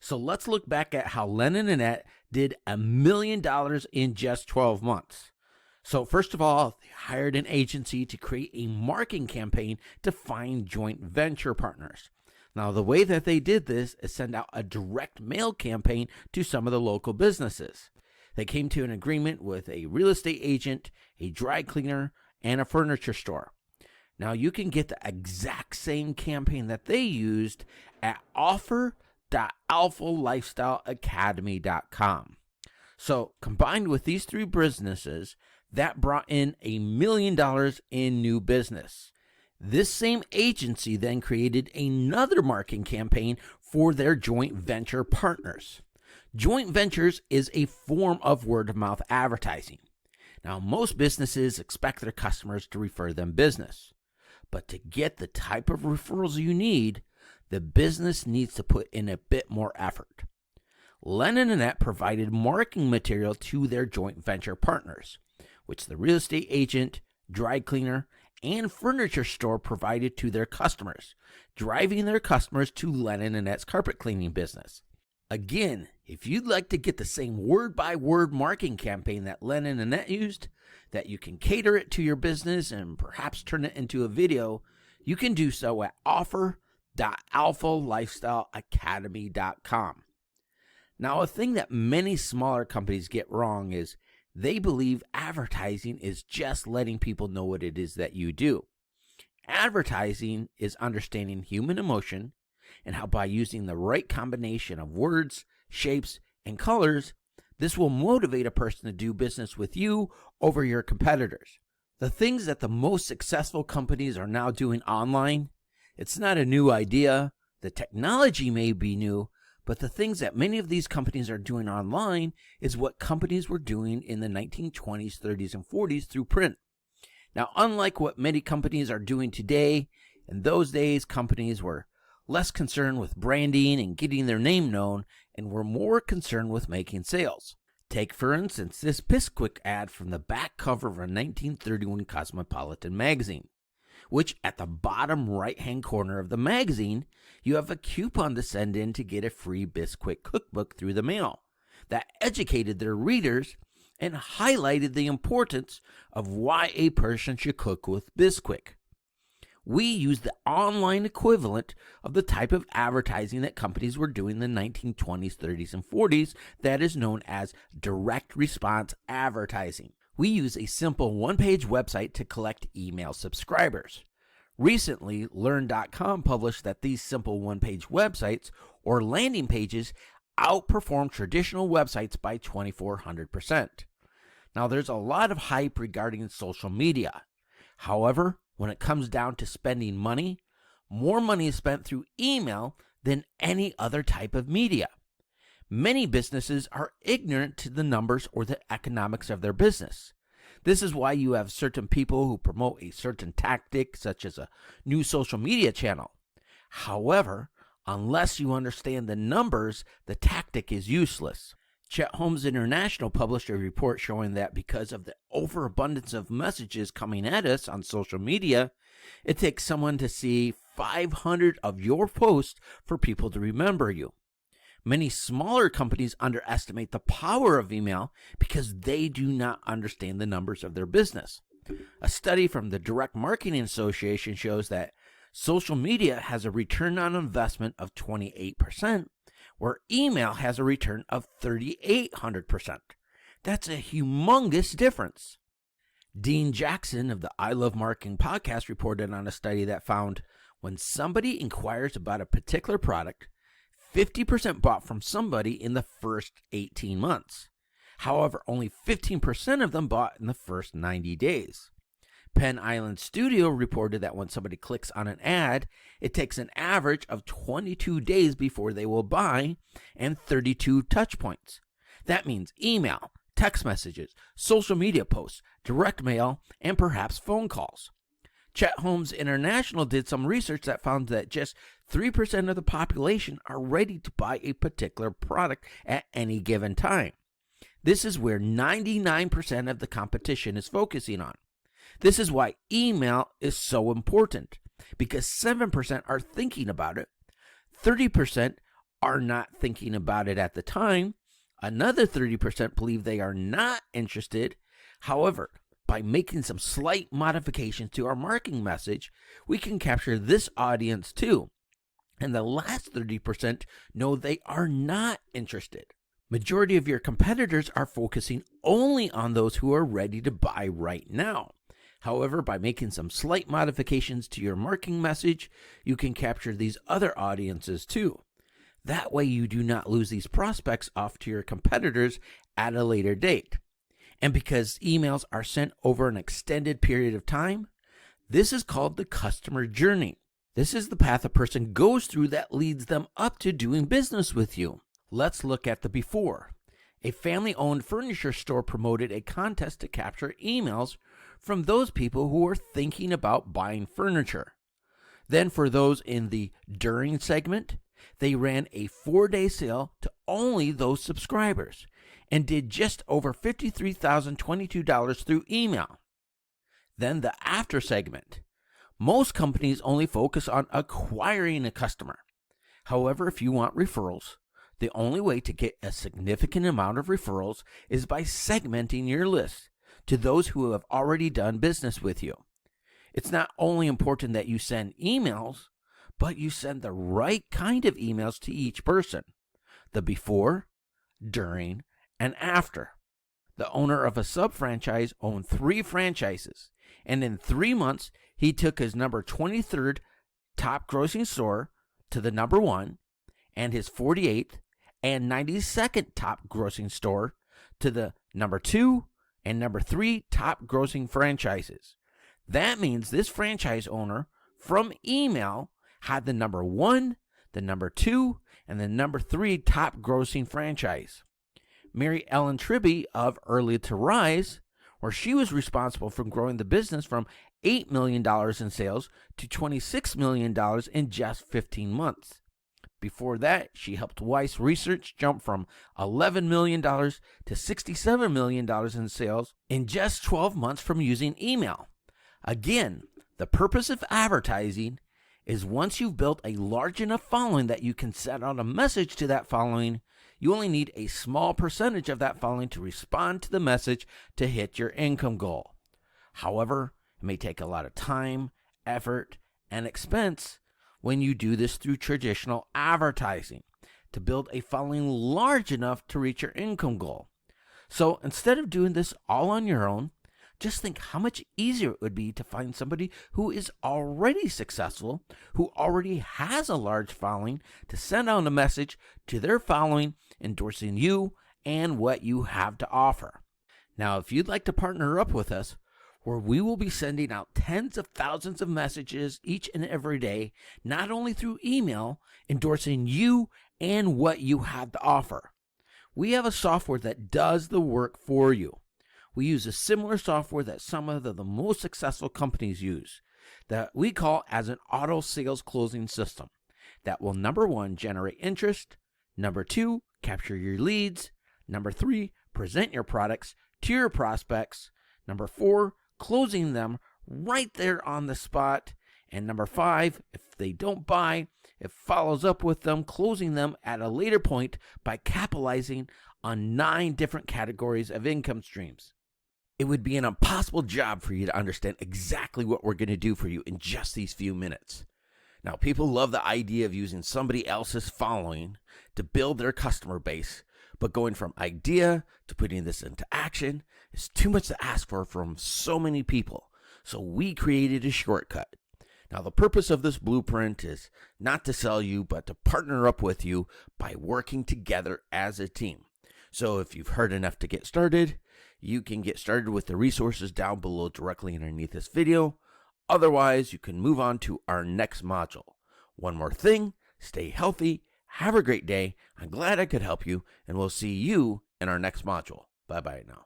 So let's look back at how Len and Annette did $1 million in just 12 months. So first of all, they hired an agency to create a marketing campaign to find joint venture partners. Now, the way that they did this is send out a direct mail campaign to some of the local businesses. They came to an agreement with a real estate agent, a dry cleaner, and a furniture store. Now, you can get the exact same campaign that they used at offer.alphalifestyleacademy.com. So, combined with these three businesses, that brought in $1 million in new business. This same agency then created another marketing campaign for their joint venture partners. Joint ventures is a form of word-of-mouth advertising. Now, most businesses expect their customers to refer them business. But to get the type of referrals you need, the business needs to put in a bit more effort. Len and Annette provided marketing material to their joint venture partners, which the real estate agent, dry cleaner, and furniture store provided to their customers, driving their customers to Len and Annette's carpet cleaning business. Again, if you'd like to get the same word-by-word marketing campaign that Len and Annette used, that you can cater it to your business and perhaps turn it into a video, you can do so at offer.alphalifestyleacademy.com. Now, a thing that many smaller companies get wrong is they believe advertising is just letting people know what it is that you do. Advertising is understanding human emotion and how by using the right combination of words, shapes, and colors, this will motivate a person to do business with you over your competitors. The things that the most successful companies are now doing online, it's not a new idea. The technology may be new, but the things that many of these companies are doing online is what companies were doing in the 1920s, 30s, and 40s through print. Now, unlike what many companies are doing today, in those days, companies were less concerned with branding and getting their name known and were more concerned with making sales. Take, for instance, this Bisquick ad from the back cover of a 1931 Cosmopolitan magazine, which at the bottom right-hand corner of the magazine, you have a coupon to send in to get a free Bisquick cookbook through the mail that educated their readers and highlighted the importance of why a person should cook with Bisquick. We use the online equivalent of the type of advertising that companies were doing in the 1920s, 30s, and 40s that is known as direct response advertising. We use a simple one-page website to collect email subscribers. Recently, Learn.com published that these simple one-page websites or landing pages outperform traditional websites by 2,400%. Now, there's a lot of hype regarding social media. However, when it comes down to spending money, more money is spent through email than any other type of media. Many businesses are ignorant to the numbers or the economics of their business. This is why you have certain people who promote a certain tactic, such as a new social media channel. However, unless you understand the numbers, the tactic is useless. Chet Holmes International published a report showing that because of the overabundance of messages coming at us on social media, it takes someone to see 500 of your posts for people to remember you. Many smaller companies underestimate the power of email because they do not understand the numbers of their business. A study from the Direct Marketing Association shows that social media has a return on investment of 28%, where email has a return of 3,800%. That's a humongous difference. Dean Jackson of the I Love Marketing podcast reported on a study that found when somebody inquires about a particular product, 50% bought from somebody in the first 18 months. However, only 15% of them bought in the first 90 days. Penn Island Studio reported that when somebody clicks on an ad, it takes an average of 22 days before they will buy and 32 touch points. That means email, text messages, social media posts, direct mail, and perhaps phone calls. Chet Holmes International did some research that found that just 3% of the population are ready to buy a particular product at any given time. This is where 99% of the competition is focusing on. This is why email is so important, because 7% are thinking about it, 30% are not thinking about it at the time. Another 30% believe they are not interested. However, by making some slight modifications to our marketing message, we can capture this audience too. And the last 30% know they are not interested. Majority of your competitors are focusing only on those who are ready to buy right now. However, by making some slight modifications to your marketing message, you can capture these other audiences too. That way you do not lose these prospects off to your competitors at a later date. And because emails are sent over an extended period of time, this is called the customer journey. This is the path a person goes through that leads them up to doing business with you. Let's look at the before. A family-owned furniture store promoted a contest to capture emails from those people who are thinking about buying furniture. Then for those in the during segment, they ran a 4-day sale to only those subscribers and did just over $53,022 through email. Then the after segment. Most companies only focus on acquiring a customer. However, if you want referrals, the only way to get a significant amount of referrals is by segmenting your list to those who have already done business with you. It's not only important that you send emails, but you send the right kind of emails to each person. The before, during, and after. The owner of a sub-franchise owned 3 franchises, and in 3 months, he took his number 23rd top grossing store to the number 1, and his 48th and 92nd top grossing store to the number 2 and number 3 top grossing franchises. That means this franchise owner from email had the number 1, the number 2, and the number 3 top grossing franchise. Mary Ellen Tribby of Early to Rise, where she was responsible for growing the business from $8 million in sales to $26 million in just 15 months. Before that, she helped Weiss Research jump from $11 million to $67 million in sales in just 12 months from using email. Again, the purpose of advertising is once you've built a large enough following that you can send out a message to that following, you only need a small percentage of that following to respond to the message to hit your income goal. However, it may take a lot of time, effort, and expense when you do this through traditional advertising to build a following large enough to reach your income goal. So instead of doing this all on your own, just think how much easier it would be to find somebody who is already successful, who already has a large following, to send out a message to their following endorsing you and what you have to offer. Now, if you'd like to partner up with us, where we will be sending out tens of thousands of messages each and every day, not only through email, endorsing you and what you have to offer. We have a software that does the work for you. We use a similar software that some of the most successful companies use that we call as an auto sales closing system that will, number 1, generate interest, number 2, capture your leads, number 3, present your products to your prospects, number 4, closing them right there on the spot, and number 5, if they don't buy, it follows up with them, closing them at a later point by capitalizing on 9 different categories of income streams. It would be an impossible job for you to understand exactly what we're going to do for you in just these few minutes. Now, people love the idea of using somebody else's following to build their customer base, but going from idea to putting this into action is too much to ask for from so many people. So we created a shortcut. Now, the purpose of this blueprint is not to sell you, but to partner up with you by working together as a team. So if you've heard enough to get started, you can get started with the resources down below directly underneath this video. Otherwise, you can move on to our next module. One more thing, stay healthy, have a great day. I'm glad I could help you, and we'll see you in our next module. Bye-bye now.